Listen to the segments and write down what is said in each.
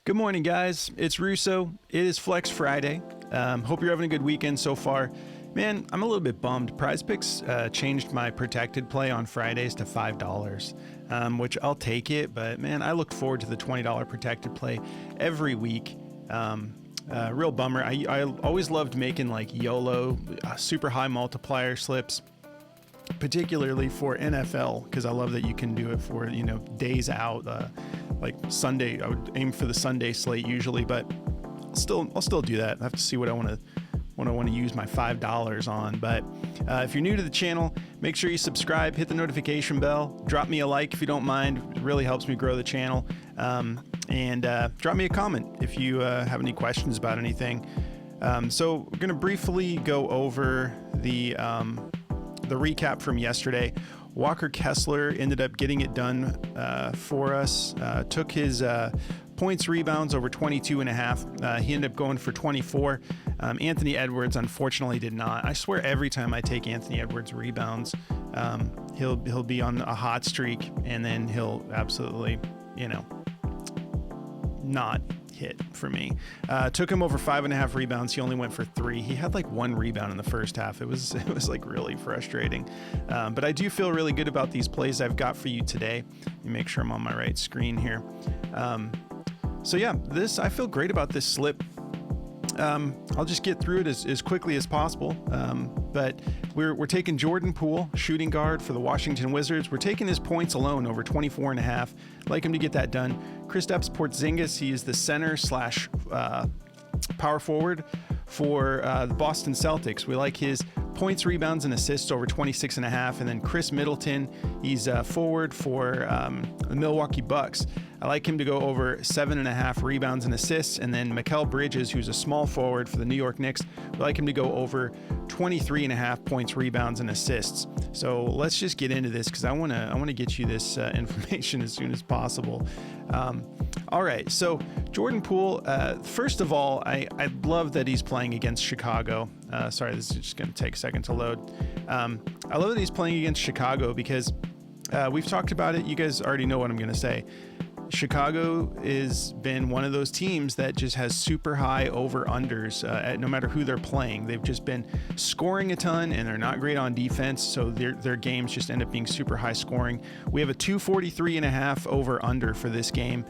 Good morning, guys. It's Russo. It is Flex Friday. Hope you're having a good weekend so far. Man, I'm a little bit bummed. Prizepicks changed my protected play on Fridays to $5, which I'll take it. But man, I look forward to the $20 protected play every week. Real bummer. I always loved making like YOLO, super high multiplier slips, particularly for NFL, because I love that you can do it for, days out, like Sunday. I would aim for the Sunday slate usually, but I'll still do that. I have to see what I want to use my $5 on. But if you're new to the channel, make sure you subscribe, hit the notification bell, drop me a like if you don't mind. It really helps me grow the channel. And drop me a comment if you have any questions about anything. So we're going to briefly go over the recap from yesterday. Walker Kessler ended up getting it done for us. Took his points rebounds over 22.5. He ended up going for 24. Anthony Edwards unfortunately did not. I swear every time I take Anthony Edwards rebounds, he'll be on a hot streak, and then he'll absolutely, not hit for me. Took him over 5.5 rebounds. He only went for 3. He had like 1 rebound in the first half. It was like really frustrating. But I do feel really good about these plays I've got for you today. Let me make sure I'm on my right screen here. So yeah, I feel great about this slip. I'll just get through it as quickly as possible. But we're taking Jordan Poole, shooting guard for the Washington Wizards. We're taking his points alone over 24.5. Like him to get that done. Kristaps Porzingis, he is the center / power forward for the Boston Celtics. We like his points, rebounds, and assists over 26.5. And then Chris Middleton, he's forward for the Milwaukee Bucks. I like him to go over 7.5 rebounds and assists. And then Mikal Bridges, who's a small forward for the New York Knicks, we like him to go over 23.5 points, rebounds, and assists. So let's just get into this, because I want to get you this information as soon as possible. All right, so Jordan Poole, first of all, I love that he's playing against Chicago. Sorry, this is just going to take a second to load. I love that he's playing against Chicago because we've talked about it. You guys already know what I'm going to say. Chicago has been one of those teams that just has super high over-unders no matter who they're playing. They've just been scoring a ton, and they're not great on defense, so their games just end up being super high scoring. We have a 243.5 over-under for this game.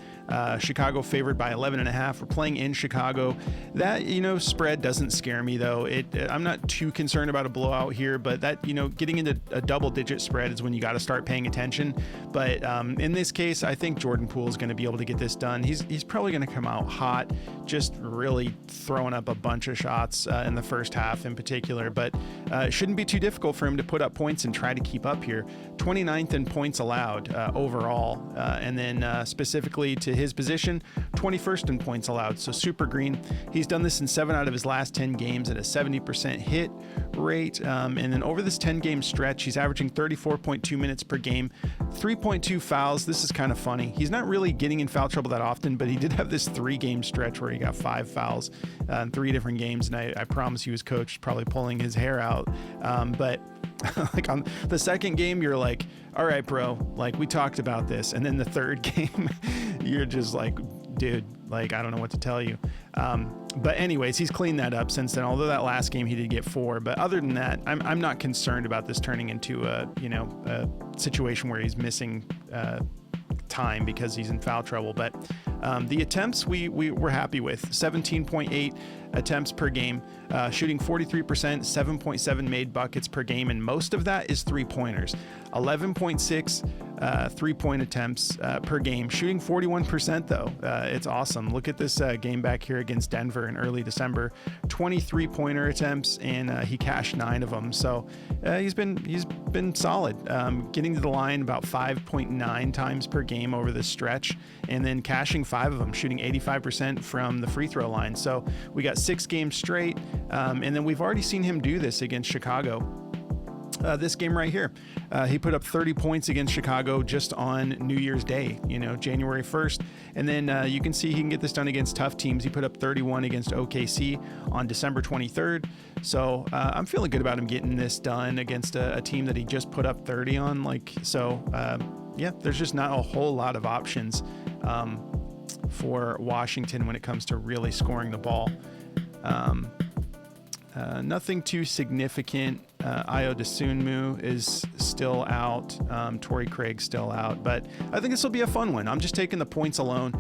Chicago favored by 11.5. We're playing in Chicago. That, spread doesn't scare me, though. I'm not too concerned about a blowout here, but that, getting into a double-digit spread is when you got to start paying attention. But in this case, I think Jordan Poole is going to be able to get this done. He's probably going to come out hot, just really throwing up a bunch of shots in the first half in particular, but it shouldn't be too difficult for him to put up points and try to keep up here. 29th in points allowed overall, and then specifically to his position, 21st in points allowed, so super green. He's done this in 7 out of his last 10 games at a 70% hit rate, and then over this 10-game stretch, he's averaging 34.2 minutes per game, 3.2 fouls. This is kind of funny. He's not really getting in foul trouble that often, but he did have this 3-game stretch where he got 5 fouls in 3 different games, and I promise you his coach probably pulling his hair out. But like on the second game, you're like, all right, bro, like we talked about this. And then the third game, you're just like, dude, like, I don't know what to tell you. But anyways, he's cleaned that up since then, although that last game he did get 4. But other than that, I'm not concerned about this turning into a situation where he's missing time because he's in foul trouble. But the attempts we're happy with. 17.8 attempts per game, shooting 43%, 7.7 made buckets per game, and most of that is 3-pointers. 11.6 3-point attempts per game, shooting 41% though. It's awesome. Look at this game back here against Denver in early December. 23-pointer attempts, and he cashed 9 of them. So he's been solid, getting to the line about 5.9 times per game over this stretch, and then cashing 5 of them, shooting 85% from the free throw line. So we got 6 games straight, and then we've already seen him do this against Chicago. This game right here, he put up 30 points against Chicago just on New Year's Day, January 1st. And then you can see he can get this done against tough teams. He put up 31 against OKC on December 23rd. So I'm feeling good about him getting this done against a team that he just put up 30 on. Yeah, there's just not a whole lot of options for Washington when it comes to really scoring the ball. Nothing too significant. Ayo Dosunmu is still out. Torrey Craig's still out. But I think this will be a fun one. I'm just taking the points alone.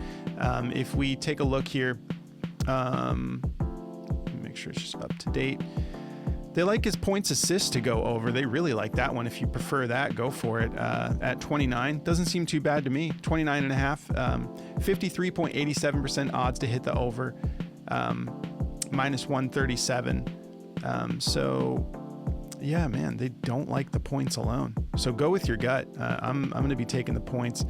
If we take a look here, make sure it's just up to date. They like his points assists to go over. They really like that one. If you prefer that, go for it. At 29, doesn't seem too bad to me. 29.5, 53.87% odds to hit the over, minus 137. So yeah, man, they don't like the points alone. So go with your gut. I'm going to be taking the points.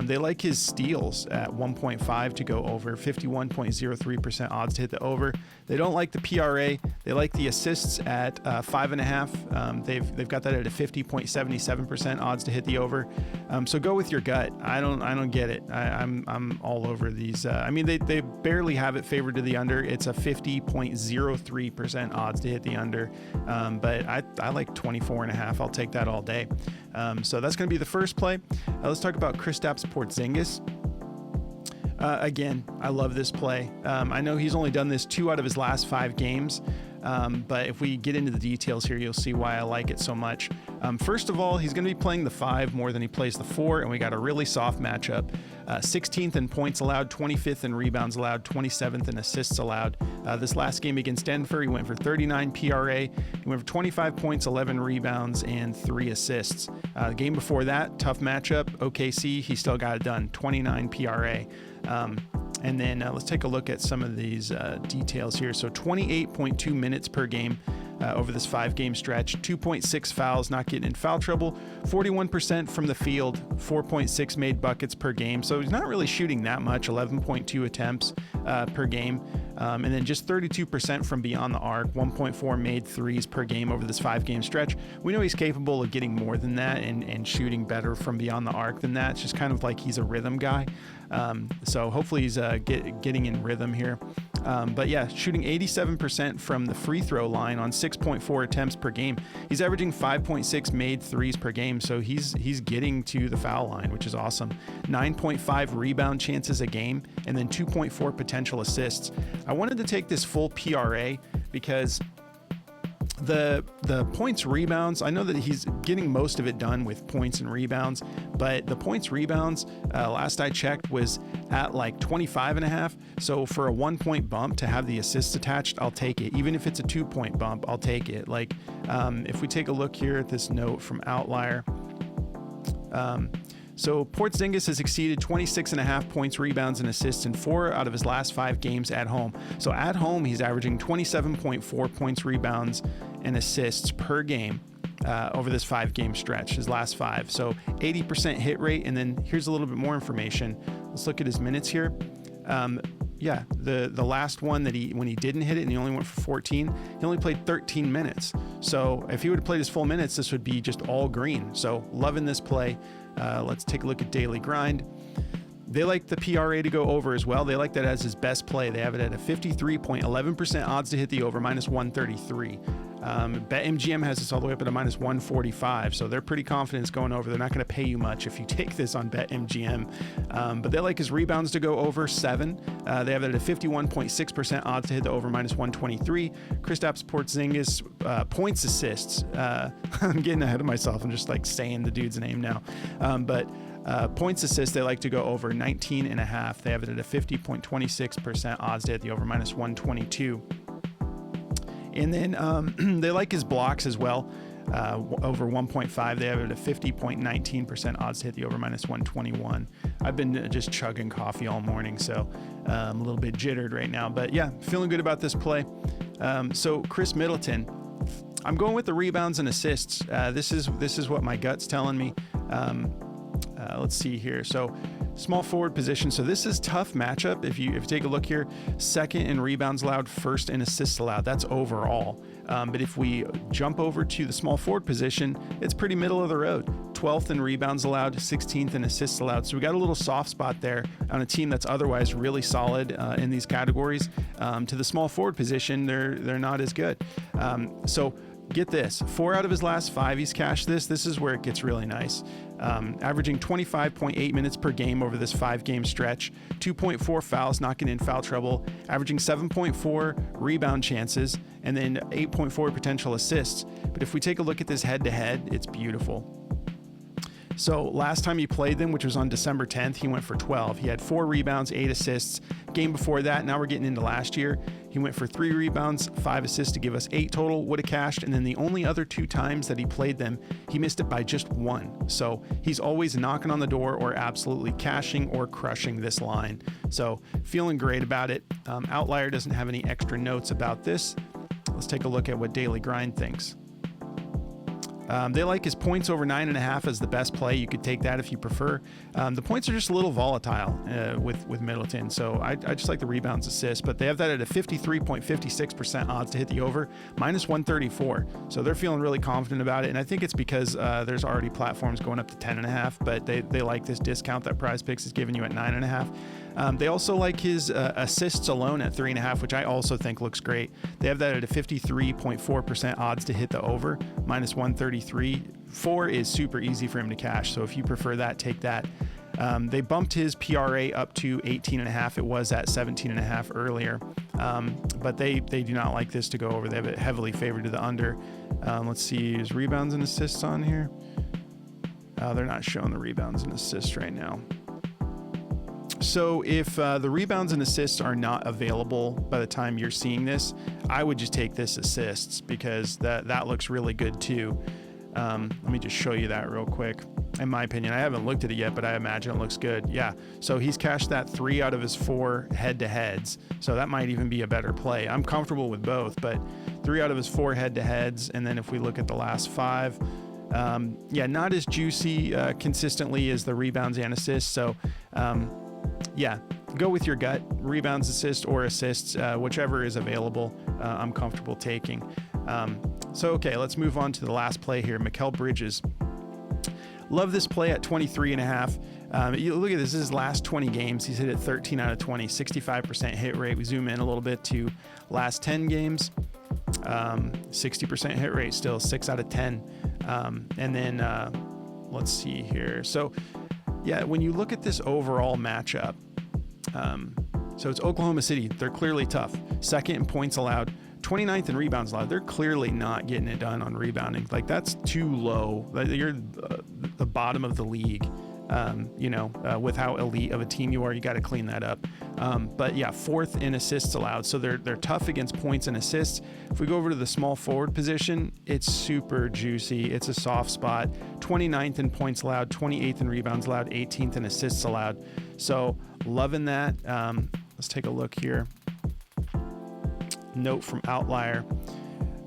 They like his steals at 1.5 to go over, 51.03% odds to hit the over. They don't like the PRA. They like the assists at 5.5. They've got that at a 50.77% odds to hit the over. So go with your gut. I don't get it. I'm all over these. I mean, they barely have it favored to the under. It's a 50.03% odds to hit the under. But I like 24.5. I'll take that all day. So that's going to be the first play. Let's talk about Kristaps Porzingis. Again, I love this play. I know he's only done this 2 out of his last 5 games, but if we get into the details here, you'll see why I like it so much. First of all, he's going to be playing the 5 more than he plays the 4, and we got a really soft matchup. 16th in points allowed, 25th in rebounds allowed, 27th in assists allowed. This last game against Denver, he went for 39 PRA. He went for 25 points, 11 rebounds, and 3 assists. The game before that, tough matchup, OKC, he still got it done, 29 PRA. And then let's take a look at some of these details here. So 28.2 minutes per game over this 5-game stretch, 2.6 fouls, not getting in foul trouble, 41% from the field, 4.6 made buckets per game. So he's not really shooting that much, 11.2 attempts per game. And then just 32% from beyond the arc, 1.4 made threes per game over this 5-game stretch. We know he's capable of getting more than that and shooting better from beyond the arc than that. It's just kind of like he's a rhythm guy. So hopefully he's getting in rhythm here. But yeah, shooting 87% from the free throw line on 6.4 attempts per game. He's averaging 5.6 made threes per game, so he's getting to the foul line, which is awesome. 9.5 rebound chances a game, and then 2.4 potential assists. I wanted to take this full PRA because the points rebounds, I know that he's getting most of it done with points and rebounds, but the points rebounds, last I checked, was at like 25.5. So for a 1-point bump to have the assists attached, I'll take it. Even if it's a 2-point bump, I'll take it. Like if we take a look here at this note from Outlier, so Porzingis has exceeded 26.5 points, rebounds, and assists in 4 out of his last 5 games at home. So at home, he's averaging 27.4 points, rebounds, and assists per game over this 5-game stretch, his last 5. So 80% hit rate. And then here's a little bit more information. Let's look at his minutes here. Yeah, the last one that when he didn't hit it and he only went for 14, he only played 13 minutes. So if he would have played his full minutes, this would be just all green. So loving this play. Let's take a look at Daily Grind. They like the PRA to go over as well. They like that as his best play. They have it at a 53.11% odds to hit the over, minus 133. BetMGM has this all the way up at a minus 145, so they're pretty confident it's going over. They're not going to pay you much if you take this on BetMGM. But they like his rebounds to go over 7. They have it at a 51.6% odds to hit the over, minus 123. Kristaps Porzingis points assists. I'm getting ahead of myself. I'm just like saying the dude's name now. But points assists, they like to go over 19.5. They have it at a 50.26% odds to hit the over, minus 122. And then they like his blocks as well, over 1.5. They have it at a 50.19% odds to hit the over, minus 121. I've been just chugging coffee all morning, so I'm a little bit jittered right now. But yeah, feeling good about this play. So Chris Middleton, I'm going with the rebounds and assists. This is what my gut's telling me. Let's see here. So small forward position. So this is tough matchup. If you take a look here, 2nd in rebounds allowed, 1st in assists allowed. That's overall. But if we jump over to the small forward position, it's pretty middle of the road. 12th in rebounds allowed, 16th in assists allowed. So we got a little soft spot there on a team that's otherwise really solid in these categories. To the small forward position, they're not as good. So get this, 4 out of his last 5 he's cashed this. This is where it gets really nice. Averaging 25.8 minutes per game over this 5-game stretch, 2.4 fouls, not getting in foul trouble, averaging 7.4 rebound chances, and then 8.4 potential assists. But if we take a look at this head-to-head, it's beautiful. So last time he played them, which was on December 10th, he went for 12. He had 4 rebounds, 8 assists. Game before that, now we're getting into last year, he went for 3 rebounds, 5 assists to give us 8 total, would have cashed. And then the only other 2 times that he played them, he missed it by just 1. So he's always knocking on the door or absolutely cashing or crushing this line. So feeling great about it. Outlier doesn't have any extra notes about this. Let's take a look at what Daily Grind thinks. They like his points over 9.5 as the best play. You could take that if you prefer. The points are just a little volatile with Middleton, so I just like the rebounds, assists, but they have that at a 53.56% odds to hit the over, minus 134. So they're feeling really confident about it, and I think it's because there's already platforms going up to 10.5, but they like this discount that Prizepicks is giving you at 9.5. They also like his assists alone at 3.5, which I also think looks great. They have that at a 53.4% odds to hit the over, minus 133. 4 is super easy for him to cash, so if you prefer that, take that. They bumped his PRA up to 18.5. It was at 17.5 earlier, but they do not like this to go over. They have it heavily favored to the under. Let's see his rebounds and assists on here. They're not showing the rebounds and assists right now. So if the rebounds and assists are not available by the time you're seeing this, I would just take this assists because that looks really good too. Let me just show you that real quick. In my opinion, I haven't looked at it yet, but I imagine it looks good. Yeah, so he's cashed that 3 out of his 4 head-to-heads, so that might even be a better play. I'm comfortable with both, but 3 out of his 4 head-to-heads, and then if we look at the last 5, yeah, not as juicy consistently as the rebounds and assists, so yeah, go with your gut. Rebounds, assists, or assists, whichever is available, I'm comfortable taking. So, okay, let's move on to the last play here. Mikal Bridges. Love this play at 23.5. You look at this is his last 20 games. He's hit it 13 out of 20, 65% hit rate. We zoom in a little bit to last 10 games. 60% hit rate still, 6 out of 10. And then let's see here. So, yeah, when you look at this overall matchup, so it's Oklahoma City. They're clearly tough. Second in points allowed, 29th in rebounds allowed. They're clearly not getting it done on rebounding. Like, that's too low. You're the bottom of the league. With how elite of a team you are, you got to clean that up. But yeah, 4th in assists allowed. So they're tough against points and assists. If we go over to the small forward position, it's super juicy. It's a soft spot. 29th in points allowed, 28th in rebounds allowed, 18th in assists allowed. So loving that. Let's take a look here. Note from Outlier.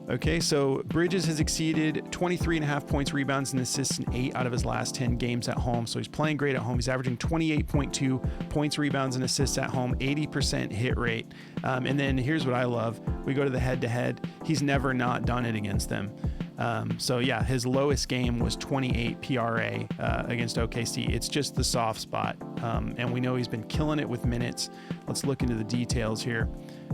Okay, so Bridges has exceeded 23.5 points, rebounds, and assists in 8 out of his last 10 games at home. So he's playing great at home. He's averaging 28.2 points, rebounds, and assists at home, 80% hit rate. And then here's what I love. We go to the head-to-head. He's never not done it against them. So yeah, his lowest game was 28 PRA against OKC. It's just the soft spot. And we know he's been killing it with minutes. Let's look into the details here.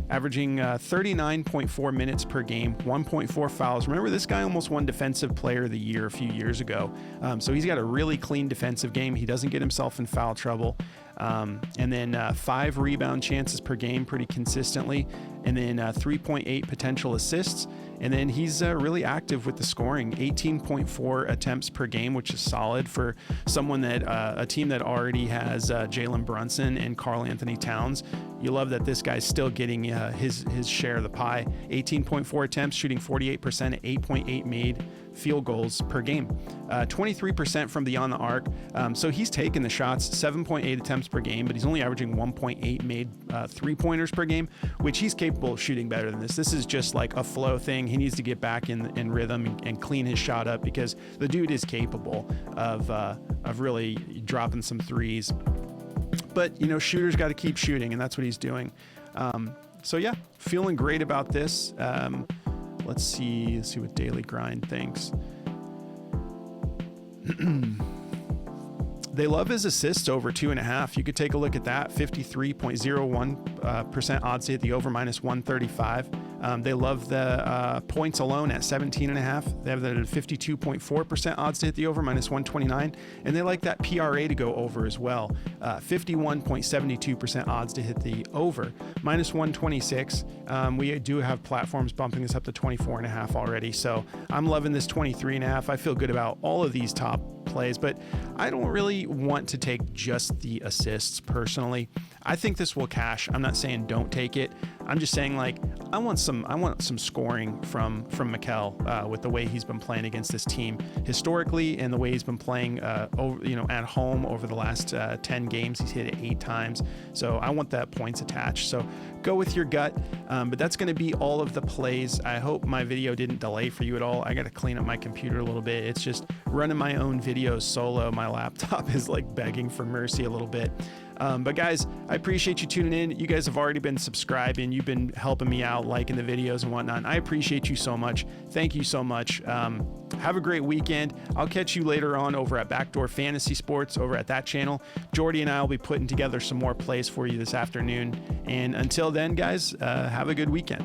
Averaging 39.4 minutes per game, 1.4 fouls. Remember, this guy almost won Defensive Player of the Year a few years ago. So he's got a really clean defensive game. He doesn't get himself in foul trouble. And then 5 rebound chances per game pretty consistently. And then 3.8 potential assists. And then he's really active with the scoring, 18.4 attempts per game, which is solid for someone that a team that already has Jalen Brunson and Karl Anthony Towns. You love that this guy's still getting his share of the pie. 18.4 attempts, shooting 48%, 8.8 made field goals per game, 23% from beyond the arc. So he's taking the shots, 7.8 attempts per game, but he's only averaging 1.8 made 3-pointers per game, which he's capable of shooting better than this. This is just like a flow thing. He needs to get back in rhythm and clean his shot up because the dude is capable of really dropping some threes. But, shooters got to keep shooting, and that's what he's doing. So, yeah, feeling great about this. Let's see what Daily Grind thinks. They love his assists over 2.5. You could take a look at that. 53.01% odds to hit the over, minus 135. They love the points alone at 17.5. They have that at 52.4% odds to hit the over, -129. And they like that PRA to go over as well. 51.72% odds to hit the over, -126. We do have platforms bumping us up to 24.5 already. So I'm loving this 23.5. I feel good about all of these top plays, but I don't really want to take just the assists personally. I think this will cash. I'm not saying don't take it. I'm just saying, like, I want some scoring from Mikel with the way he's been playing against this team historically, and the way he's been playing at home over the last 10 games. He's hit it 8 times, so I want that points attached. So go with your gut, but that's going to be all of the plays. I hope my video didn't delay for you at all. I got to clean up my computer a little bit. It's just running my own videos solo. My laptop is like begging for mercy a little bit. But guys, I appreciate you tuning in. You guys have already been subscribing. You've been helping me out, liking the videos and whatnot. I appreciate you so much. Thank you so much. Have a great weekend. I'll catch you later on over at Backdoor Fantasy Sports over at that channel. Jordy and I will be putting together some more plays for you this afternoon. And until then, guys, have a good weekend.